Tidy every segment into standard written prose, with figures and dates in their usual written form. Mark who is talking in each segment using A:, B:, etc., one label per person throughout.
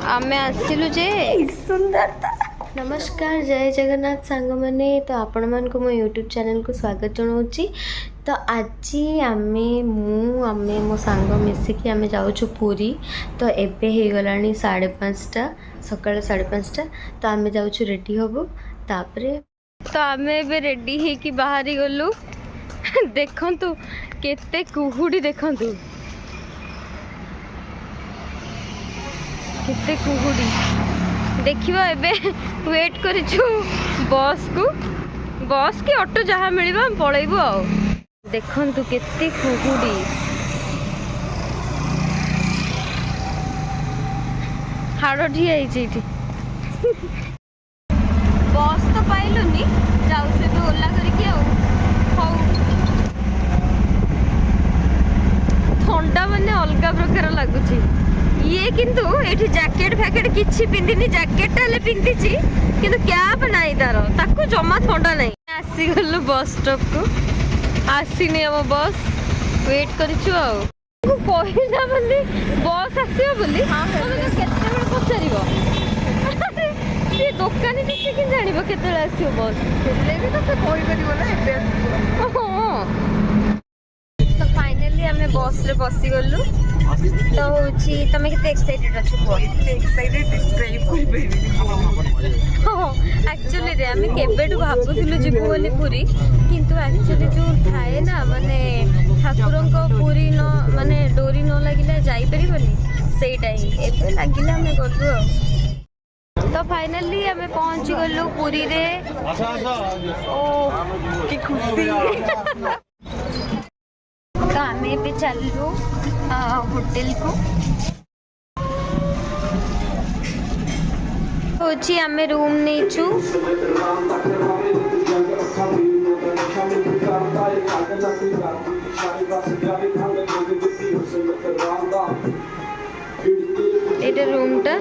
A: आमे आसिलु जे सुंदरता। नमस्कार जय जगन्नाथ सांग मैंने तो आपण मान को मो यूट्यूब चैनल को स्वागत जनाऊँगी। तो आज आमे मो सांग मिसिकी आमे जाऊँ पुरी। तो एबे हो गलानी 5:30 सकाळ 5:30 तो आमे जाऊँ रेडी हबो तापरे। तो आमे एबे रेडी हे कि बाहरी गलु देखंतु केते कुहुडी देखंतु केते कुहुडी देखिबा। एबे वेट करिछु बस की ऑटो जहाँ मिलबा हम पळैबु आ। देखंतु केते कुहुडी हाड़ ठिया एठी बस तो पाइलुनी जाउछु तो ओला करके आ। ठंडा माने अलग प्रकार लगुची ये किंतु एठी जैकेट फैकेट किछि पिंदिनी। जैकेट ताले पिंदिची किंतु कैप नाही तारो ताको जमा ठंडा नाही। आसी गलु बस स्टॉप को आसीनी हम बस वेट करिछु आ कहिना बोली बस आसीयो बोली। तमे केते बेर पछारिबो से दुकानी किछि कि जानिबो केते बेर आसीयो बस ले भी तो से कहि परिबो ना एबे आसीबो। तो फाइनली हमें बस रे बसी गलु। तो होची तमे केते एक्साइटेड अछु को?
B: एक्साइटेड डिस्क्राइब कोइ बेबी।
A: एक्चुअली रे हमें केबेटु भाबुथिलु जिबु बोली पुरी किंतु एक्चुअली जो थाए ना माने ठाकुरन को पुरी न माने डोरी न लागिला जाई परिबनी सेटा ही एबे लागिला हमें गलु। तो फाइनली हमें पहुंच गलु पुरी रे। ओ की खुशी। तो हमें पे चलू होटल को होची हमें रूम नहीं छु। एटा रूम टा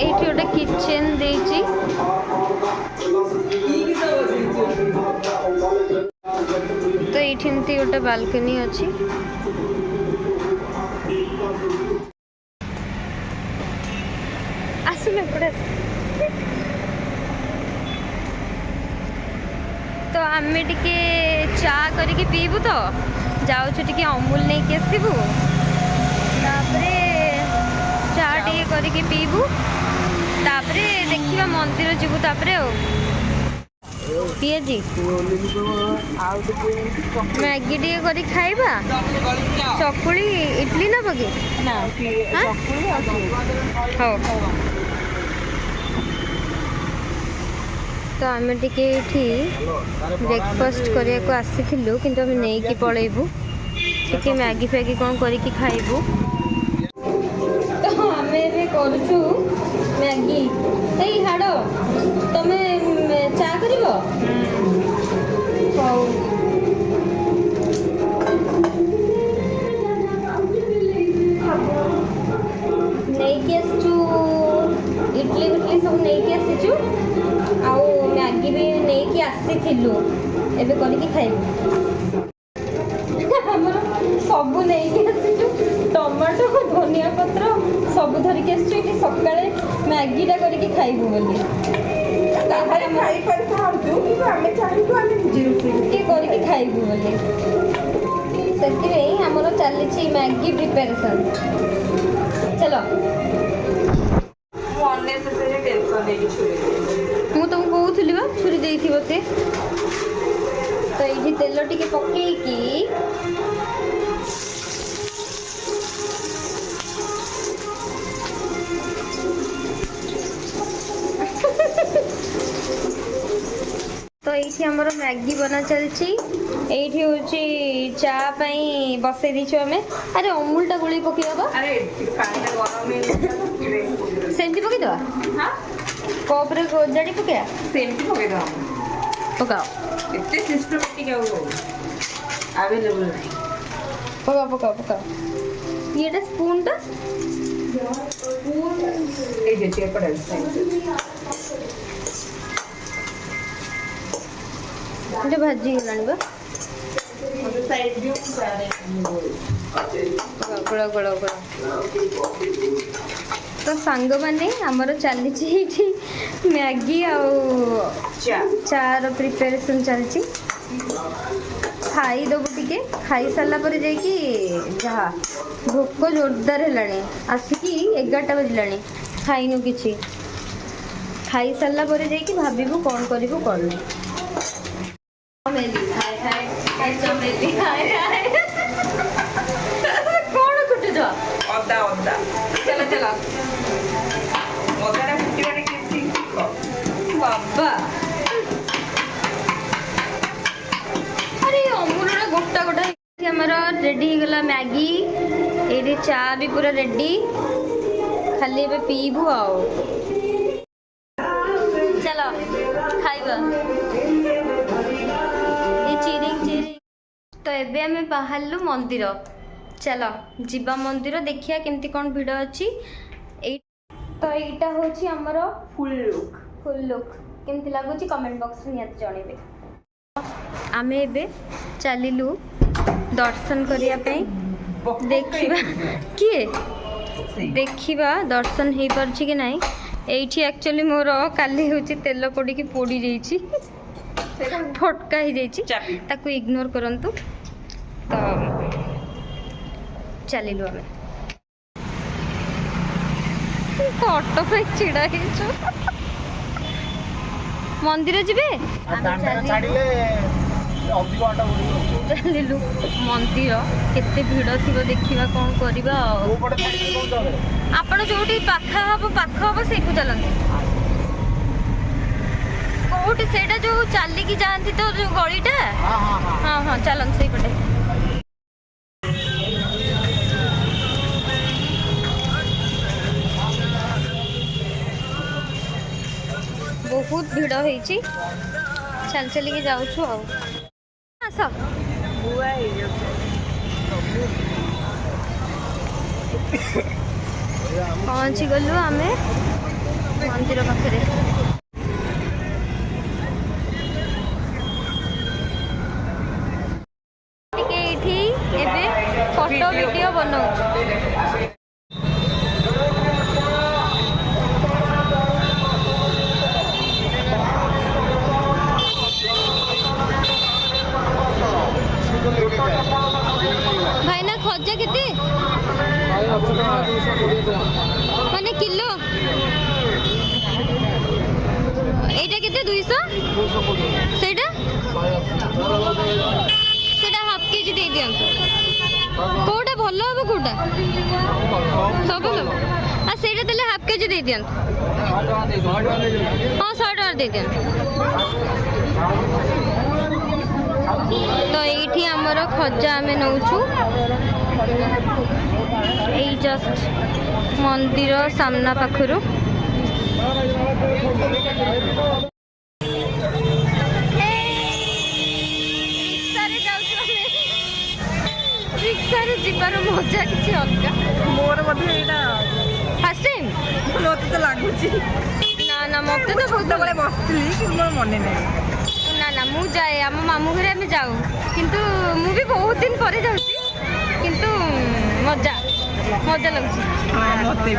A: एठी ओटा किचन देची। तो एठी एमती ओटा बालकनी अछि। आसुले पड़े। तो आमे टिके चा करके पीबू तो जाऊँ टिके अमूल नहीं के आसबू तापरे चा टिके करके पीबू तापरे देखिबा मंदिर जीवू तापरे ओ पियाजी मैगी टिके करी खाइबा। चकुली इडली ना बगे ना हो। तो आम टिके ब्रेकफास्ट करने को आसीलु किंतु आम नहीं कि पलैबू टिके मैगी फैगी कौन करके खाइबू। तो आम करूँ मैगी ए हाड़ तमे चा कर नहीं आसचु इडली विडली सब नहीं आसीचु आउ मैगी भी नहीं कि आसीथिलु एबे करके खाइबू। हमर सब नहीं कि आसीचु टमाटो धनिया पत्र सब धरिके आसीचु एठी सकाळे मैगी टा करके खाइबू बोली। ताहारे खाइ पर खाउछु कि हमें चाहिबो हमें निजे रोटी के करके खाइबू बोली। सेति हमर चलीछि मैगी प्रिपरेशन। चलो
B: अननेसेसरी टेंशन नहीं छुरी
A: मु तुमको कहूली बा छुरी देइथिबो से। तो ये तेल टिके पकेइकी तो ये हमर मैगी बना चलची। एठी होची चा पई बसै दिछु हमें। अरे अमूल टा गोली पकेबा।
B: अरे पानी गरम है
A: सेंटी पके दवा। हां कप रे जड़ी पके
B: सेंटी पके दवा
A: पकाओ।
B: इतने सिस्टमैटिक है वो अवेलेबल नहीं।
A: पकाओ ये स्पून टा
B: स्पून ए जे चेक पड़े
A: भाजी गलानी बा ଗୋଳ ଗୋଳ ଗୋଳ। ତ ସାଙ୍ଗମାନେ ଆମର ଚାଲିଛି ଏଇଠି ମ୍ୟାଗି ଆଉ ଚାର ପ୍ରିପାରେସନ୍ ଚାଲିଛି। ଖାଇଦେବୁ ଟିକେ, ଖାଇସାରିଲା ପରେ ଯାଇକି ଯାହା। ଭୋକ ଜୋରଦାର ହେଲାଣି, ଆସିକି 11ଟା ବାଜିଲାଣି, ଖାଇନୁ କିଛି। ଖାଇସାରିଲା ପରେ ଯାଇକି ଭାବିବୁ କ'ଣ କରିବୁ କ'ଣ ନାହିଁ। କ'ଣ କୁଟୁଛ?
B: ଅଦା ଅଦା
A: ଚାଲ ଚାଲ
B: ଅଦାଟା ଫୁଟିବାରେ କେମିତି
A: ବାବା। ଆରେ ଅମୁଲର ଗୋଟା ଗୋଟା ହେଇଛି। ଆମର ରେଡି ହେଇଗଲା ମ୍ୟାଗି, ଏଇଠି ଚା ବି ପୁରା ରେଡି, ଖାଲି ଏବେ ପିଇବୁ ଆଉ। ଚାଲ ଖାଇବା। ତ ଏବେ ଆମେ ବାହାରିଲୁ ମନ୍ଦିର। ଚାଲ ଯିବା ମନ୍ଦିର, ଦେଖିବା କେମିତି କ'ଣ ଭିଡ଼ ଅଛି। ତ ଏଇଟା ହେଉଛି ଆମର
B: ଫୁଲ୍
A: ଲୁକ୍। କେମିତି ଲାଗୁଛି କମେଣ୍ଟ ବକ୍ସରେ ନିହାତି ଜଣେଇବେ। ଆମେ ଏବେ ଚାଲିଲୁ ଦର୍ଶନ କରିବା ପାଇଁ। ଦେଖିବା କିଏ ଦେଖିବା ଦର୍ଶନ ହେଇପାରୁଛି କି ନାହିଁ। ଏଇଠି ଆକ୍ଚୁଆଲି ମୋର କାଲି ହେଉଛି ତେଲ ପଡ଼ିକି ପୋଡ଼ି ଯାଇଛି, ଫଟକା ହେଇଯାଇଛି, ତାକୁ ଇଗ୍ନୋର କରନ୍ତୁ। ତ ଚାଲିଲୁ ଆମେ। ଅଟୋ ପାଇଁ ଛିଡ଼ା ହେଇଛୁ। ମନ୍ଦିର ଯିବେ? ଚାଲିଲୁ ମନ୍ଦିର। କେତେ ଭିଡ଼ ଥିବ ଦେଖିବା, କ'ଣ କରିବା ଆଉ। ଆପଣ ଯୋଉଠି ପାଖ ହବ ସେଇଠୁ ଚାଲନ୍ତୁ। କୋଉଠି ସେଇଟା ଯୋଉ ଚାଲିକି ଯାଆନ୍ତି ତ ଯୋଉ ଗଳିଟା? ହଁ ହଁ ଚାଲନ୍ତୁ ସେଇପଟେ। ବହୁତ ଭିଡ଼ ହେଇଛି, ଚାଲି ଚାଲିକି ଯାଉଛୁ ଆଉ। ଆସ ପହଞ୍ଚି ଗଲୁ ଆମେ ମନ୍ଦିର ପାଖରେ। ଟିକେ ଏଇଠି ଏବେ ଫଟୋ ଭିଡ଼ିଓ ବନଉଛୁ। ଭାଇନା ଖଜା କେତେ ମାନେ କିଲୋ? এইটা কেতে 200? ସେଇଟା হাফ কেজি দেই দিଅନ୍ତୁ। কোটা ଭଲ হবে কোটা? ସବୁ ଭଲ। ଆ ସେଇଟା ଦେଲେ ହାଫ କେଜି ଦେଇ ଦିଅନ୍ତୁ। ହଁ 100 ଟଙ୍କା ଦେଇ ଦିଅନ୍ତୁ। ତ এইଠି ଆମର ଖଜା ଆମେ ନଉଛୁ, ଏଇ ଜଷ୍ଟ ମନ୍ଦିର ସାମ୍ନା ପାଖରୁ। ରିକ୍ସାରେ ଯିବାର ମଜା କିଛି ଅଲଗା।
B: ମୋର ବୋଧେ ଏଇଟା
A: ଫାର୍ଷ୍ଟ ଟାଇମ୍
B: ମତେ ତ ଲାଗୁଛି।
A: ନା ମତେ ତ ବହୁତ
B: ବେଳେ ବସିଥିଲି କିନ୍ତୁ ମୋର ମନେ ନାହିଁ।
A: ନା ମୁଁ ଯାଏ, ଆମ ମାମୁଁ ଘରେ ଆମେ ଯାଉ, କିନ୍ତୁ ମୁଁ ବି ବହୁତ ଦିନ ପରେ ଯାଉଛି, କିନ୍ତୁ ମଜା ଲାଗୁଛି।
B: ମତେ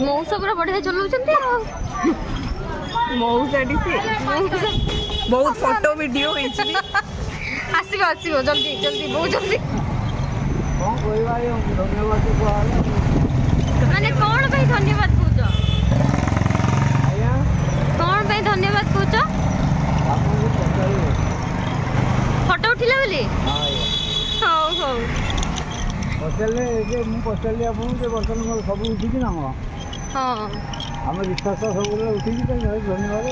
A: ମଉସା ପୁରା ବଢିଆ ଚଲାଉଛନ୍ତି ଆଉ।
B: ମଉସାଟି ସେ ବହୁତ ଫଟୋ ଭିଡିଓ ହେଇଛି।
A: ଆସିବ ଜଲ୍ଦି ବହୁତ ଜଲ୍ଦି। ମାନେ କ'ଣ ପାଇଁ ଧନ୍ୟବାଦ କହୁଛ? କ'ଣ ପାଇଁ ଧନ୍ୟବାଦ କହୁଛ? ଫଟୋ ଉଠିଲା ବୋଲି? ହଉ
C: ମୁଁ ପଚାରିଲି ଆପଣଙ୍କୁ ଯେ ବର୍ତ୍ତମାନ ମୋର ସବୁ ଉଠିଛି ନା କ'ଣ?
A: ହଁ
C: ଆମ ବିଶ୍ୱାସ ସବୁବେଳେ ଉଠିଛି, ତ ଧନ୍ୟବାଦ।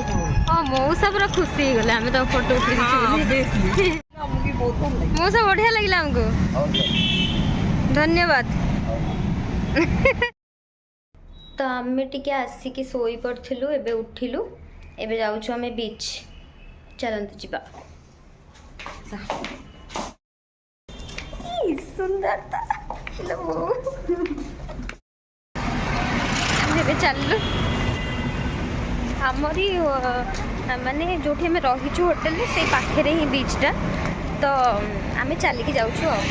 A: ହଁ ମଉସା ପୁରା ଖୁସି ହେଇଗଲେ ଆମେ ତ ଫଟୋ ଉଠେଇଛୁ। ମଉସା ବଢ଼ିଆ ଲାଗିଲା ଆମକୁ, ଧନ୍ୟବାଦ। ତ ଆମେ ଟିକେ ଆସିକି ଶୋଇ ପଡ଼ିଥିଲୁ, ଏବେ ଉଠିଲୁ, ଏବେ ଯାଉଛୁ ଆମେ ବିଚ୍। ଚାଲନ୍ତୁ ଯିବା। ସୁନ୍ଦରତା ଏବେ ଚାଲିଲୁ ଆମରି ମାନେ ଯୋଉଠି ଆମେ ରହିଛୁ ହୋଟେଲରେ ସେଇ ପାଖରେ ହିଁ ବିଚ୍ଟା ତ ଆମେ ଚାଲିକି ଯାଉଛୁ ଆଉ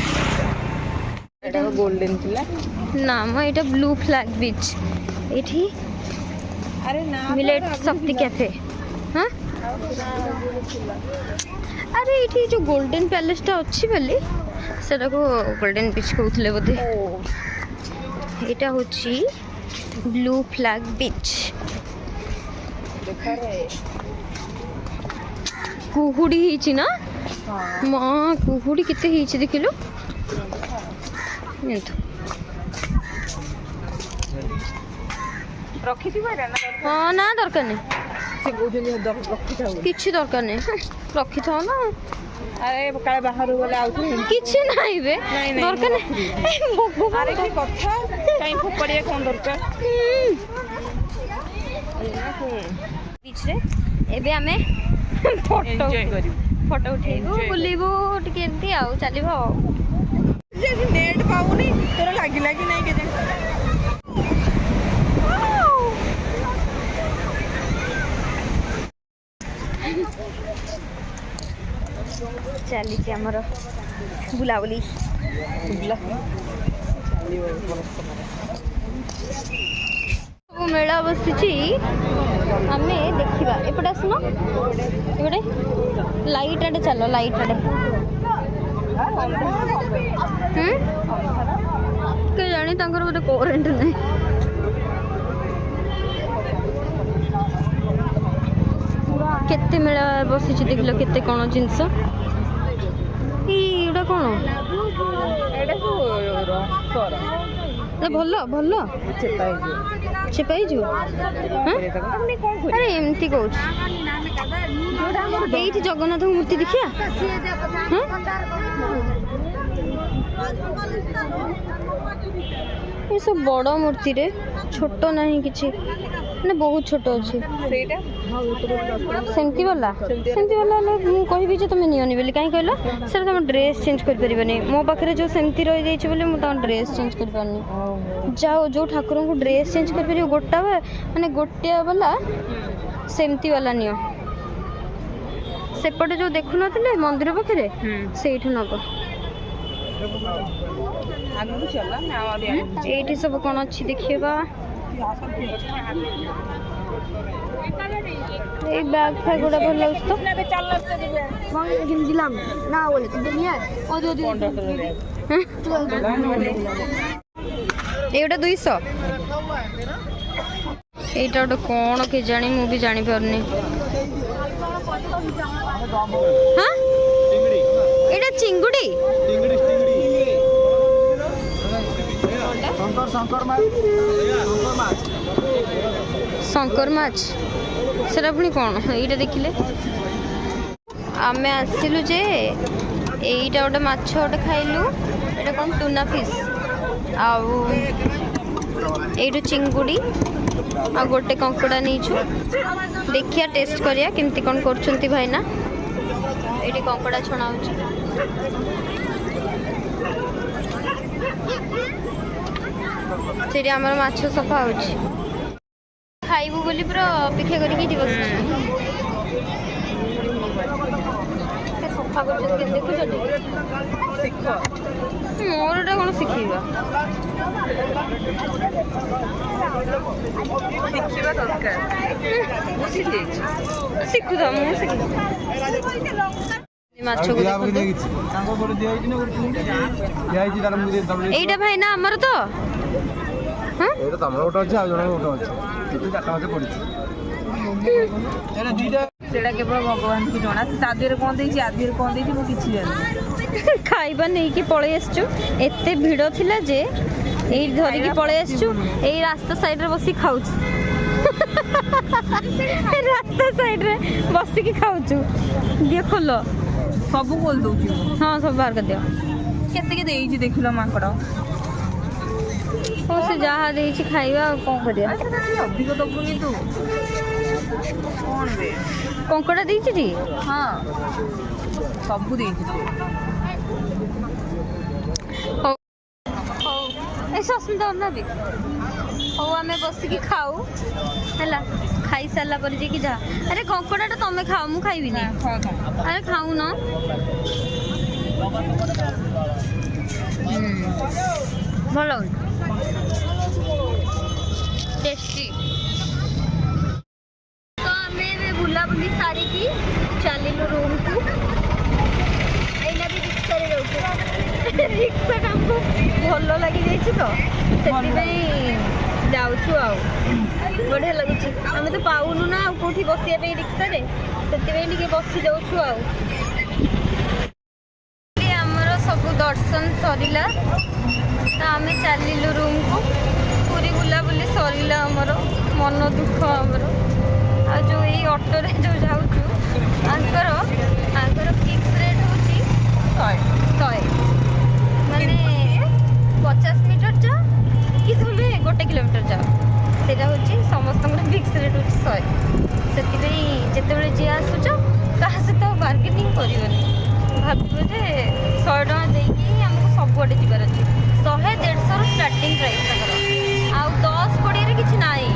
B: ଏଟା ଗୋଲ୍ଡେନ ଥିଲା
A: ନା ମ ଏଇଟା ବ୍ଲୁ ଫ୍ଲାଗ ବିଚ୍ ଏଇଠି
B: ଆରେ ନା
A: ମିଲେଟ୍ ଶକ୍ତି କ୍ୟାଫେ ହଁ ଆରେ ଏଇଠି ଯୋଉ ଗୋଲ୍ଡେନ ପ୍ୟାଲେସଟା ଅଛି ବୋଲି ସେଟାକୁ ଗୋଲ୍ଡେନ ବିଚ୍ କହୁଥିଲେ ବୋଧେ ଏଇଟା ହେଉଛି ବ୍ଲୁ ଫ୍ଲାଗ ବିଚ୍ କୁହୁଡ଼ି ହେଇଛି ନା ମା କୁହୁଡ଼ି କେତେ ହେଇଛି ଦେଖିଲୁ
B: ରଖିଥିବ
A: ହଁ ନା ଦରକାର ନାହିଁ
B: ସେ କହୁଛନ୍ତି ରଖିଥାଉ
A: କିଛି ଦରକାର ନାହିଁ ରଖିଥାଉ ନା
B: ଆରେ କାଳେ ବାହାରୁ ଗଲେ ଆଉ
A: କିଛି ନାହିଁ ବେ ଦରକାର ନାହିଁ
B: ଆରେ କି କଥା କାଇଁ ଫୋପାଡ଼ିଆ କ'ଣ ଦରକାର
A: ବିଚ୍ରେ ଏବେ ଆମେ ଫଟୋ ଉଠେଇବୁ ବୁଲିବୁ ଟିକେ ଏମିତି ଆଉ ଚାଲିବ ଆଉ
B: ନେଟ୍ ପାଉନି ତୋର ଲାଗିଲା କି ନାଇଁ କେଜାଣି
A: ଚାଲିଛି ଆମର ବୁଲାବୁଲି ସବୁ ମେଳା ବସିଛି ଆମେ ଦେଖିବା ଏପଟେ ଆସୁନ ଏପଟେ ଲାଇଟ୍ ଆଡ଼େ ଚାଲ ଲାଇଟ୍ ଆଡ଼େ କେଜାଣି ତାଙ୍କର ବୋଧେ କରେଣ୍ଟ ନାହିଁ କେତେ ମେଳା ବସିଛି ଦେଖିଲ କେତେ କ'ଣ ଜିନିଷ ଏଇଟା କ'ଣ ଭଲ ଭଲ ଛେପା ହେଇଯିବ ଆରେ ଏମିତି କହୁଛି ଏଇଠି ଜଗନ୍ନାଥ ମୂର୍ତ୍ତି ଦେଖିବା ଏସବୁ ବଡ଼ ମୂର୍ତ୍ତିରେ ଛୋଟ ନାହିଁ କିଛି ମାନେ ବହୁତ ଛୋଟ ଅଛି
B: ସେଇଟା
A: ସେମିତି ବାଲା ହେଲେ ମୁଁ କହିବି ଯେ ତୁମେ ନିଅନି ବୋଲି କାହିଁ କହିଲ ସେଟା ତୁମ ଡ୍ରେସ୍ ଚେଞ୍ଜ କରିପାରିବନି ମୋ ପାଖରେ ଯେଉଁ ସେମିତି ରହିଯାଇଛି ବୋଲି ମୁଁ ତାଙ୍କ ଡ୍ରେସ୍ ଚେଞ୍ଜ କରିପାରୁନି ଯାଉ ଯେଉଁ ଠାକୁରଙ୍କୁ ଡ୍ରେସ୍ ଚେଞ୍ଜ କରିପାରିବ ମାନେ ଗୋଟିଏ ବାଲା ସେମିତି ବାଲା ନିଅ ସେପଟେ ଯେଉଁ ଦେଖୁନଥିଲେ ମନ୍ଦିର ପାଖରେ ସେଇଠୁ ନେବ ଏଇଠି ସବୁ କ'ଣ ଅଛି ଦେଖିବା এই ব্যাগ ফ্যাগ ওটা ভালো লাগছে তো দিলাম না বলে এইটা 200 এইটা ওটা কোন কে জানি মু भी জানি পারনি হ্যাঁ এটা চিংগুড়ি শঙ্কর মাছ সেটা পুଣି କ'ଣ ଏଇଟା ଦେଖିଲେ ଆମେ ଆସିଲୁ ଯେ ଏଇଟା ଗୋଟେ ମାଛ ଗୋଟେ ଖାଇଲୁ ଏଇଟା କ'ଣ ଟୁନା ଫିସ୍ ଆଉ ଏଇଠୁ ଚିଙ୍ଗୁଡ଼ି ଆଉ ଗୋଟେ କଙ୍କଡ଼ା ନେଇଛୁ ଦେଖିବା ଟେଷ୍ଟ କରିବା କେମିତି କ'ଣ କରୁଛନ୍ତି ଭାଇନା ଏଇଠି କଙ୍କଡ଼ା ଛଣା ହେଉଛି ସେଇଠି ଆମର ମାଛ ସଫା ହେଉଛି ଖାଇବୁ ବୋଲି ପୁରା ଅପେକ୍ଷା କରିକି ଯିବ ସଫା କରୁଛନ୍ତି ଦେଖୁଛନ୍ତି ମୋର ଏଟା କ'ଣ ଶିଖେଇବା
B: ଶିଖିବା ଦରକାର
A: ଶିଖୁଥା ମୁଁ ମାଛକୁ ଏଇଟା ଭାଇ ନା ଆମର ତ
C: ଏଇଟା ତମର ଗୋଟେ ଅଛି ଆଉ ଜଣର ଗୋଟେ ଅଛି କିନ୍ତୁ ଚାରିଟା ମାଛ ପଡ଼ିଛି
B: ସେଇଟା କେବଳ ଭଗବାନଙ୍କୁ ଜଣା ତା ଦେହରେ କ'ଣ ଦେଇଛି ଆ ଦେହରେ କ'ଣ ଦେଇଛି ମୁଁ କିଛି ଜାଣିନି
A: ଖାଇବା ନେଇକି ପଳେଇ ଆସିଛୁ ଏତେ ଭିଡ଼ ଥିଲା ଯେ ଏଇଠି ଧରିକି ପଳେଇ ଆସିଛୁ ଏଇ ରାସ୍ତା ସାଇଡ୍ରେ ବସିକି ଖାଉଛୁ ରାସ୍ତା ସାଇଡ୍ରେ ବସିକି ଖାଉଛୁ ଦିଅ ଖୋଲ
B: ସବୁ ଖୋଲି ଦଉଛି
A: ହଁ ସବୁ ବାହାର କରିଦିଅ
B: କେତିକି ଦେଇଛି ଦେଖିଲ ମାଙ୍କଡ଼
A: ସେ ଯାହା ଦେଇଛି ଖାଇବା ଆଉ କ'ଣ କରିବା
B: ଅଧିକ ଦବୁନି ତୁ କ'ଣ ବେ
A: କଙ୍କଡ଼ା ଦେଇଛି ଟି
B: ହଁ ସବୁ ଦେଇଛି
A: ହଉ ଏ ସସ୍ମିତା ଅନାବି ହଉ ଆମେ ବସିକି ଖାଉ ହେଲା ଖାଇ ସାରିଲା ପରେ ଯାଇକି ଯା ଆରେ କଙ୍କଡ଼ାଟା ତମେ ଖାଅ ମୁଁ ଖାଇବିନି ଆରେ ଖାଉନ ଭଲ टेस्टी तो आमे बुलाबुली सारिकी चलिलु रूम को एना भी रिक्शा रे रहू रिक्शा हमको भलो लागि जाई छी तो सेति पे जाउछु आ बढ़िया लागुछि हमें तो पाउनु ना कोठी बसिया पे रिक्शा रे सेति पे निके बसि जाउछु आ हमरो सब दर्शन सरिला तो आमे चलिलु रूम को पूरी बुलाबुली सरिला हमरो मन दुख हमरो आ जो ये ऑटो रे जो जाउछु आंकर फिक्स रेट होची 100 माने 50 मीटर जा कि तुमे 1 किलोमीटर जा सेटा होची समस्त फिक्स रेट होची 100 सेति पे जेते बेले जे आसुचो कहा से तो बार्गेनिंग करिवनी भाबिबो जे 100 टका देकी हमको सब गोटे जिबार अछि 100 150 रो स्टार्टिंग प्राइस तकर आ 10 कोड़ी रे किछ नाही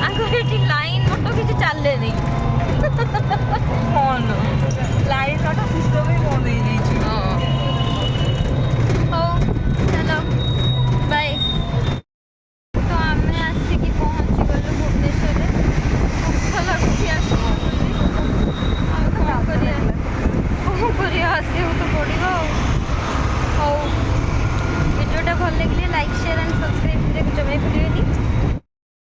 A: आगर एठी लाइन मोटो किछ चाले नहीं
B: कौन